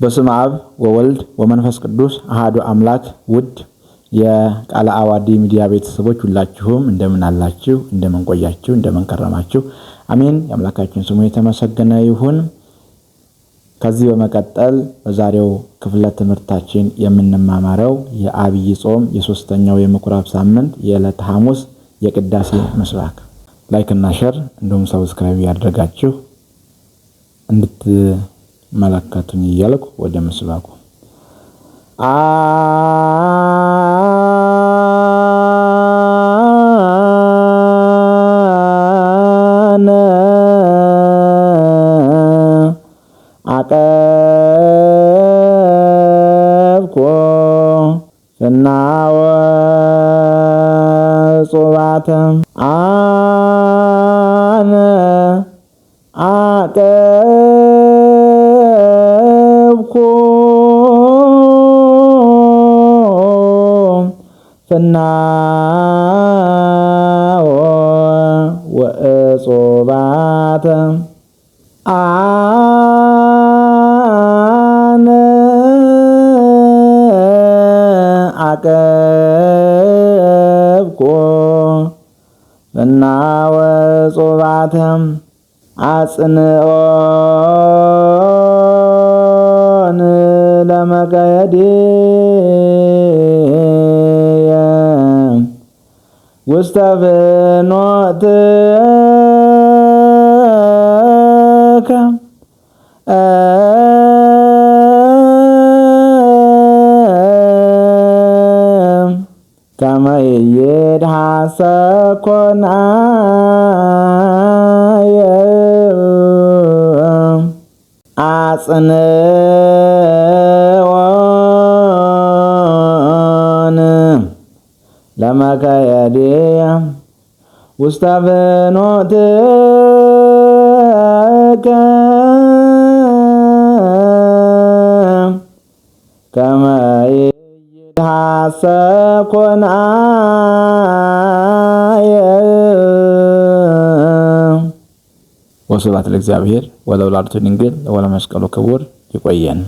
በስመ አብ ወወልድ ወመንፈስ ቅዱስ አሐዱ አምላክ። ውድ የቃለ ዓዋዲ ሚዲያ ቤተሰቦች ሁላችሁም እንደምን አላችሁ? እንደምን ቆያችሁ? እንደምን ከረማችሁ? አሜን። የአምላካችን ስሙ የተመሰገነ ይሁን። ከዚህ በመቀጠል በዛሬው ክፍለ ትምህርታችን የምንማማረው የዐቢይ ጾም የሶስተኛው የምኩራብ ሳምንት የዕለተ ሐሙስ የቅዳሴ ምስባክ። ላይክ እና ሼር እንዲሁም ሰብስክራይብ ያደርጋችሁ እንድትመለከቱኝ እያልኩ ወደ ምስባኩ አቀብኮ ፍናወ ጾባተ አነ አቀብኮ ፍናወ ወጾባተ አነ አቀብኮ ፍናወ ጾባተ አጽንዖን ለመከየድየ ውስተ ፍኖትከ ከመ ይድኃሰ ኮናየ አጽንዖን ለመከየድየ ውስተ ፍኖትከ ከመ ይድኃሰ ኮናየ። ወስብሐት ለእግዚአብሔር ወለወላዲቱ ድንግል ወለመስቀሉ ክቡር። ይቆየን።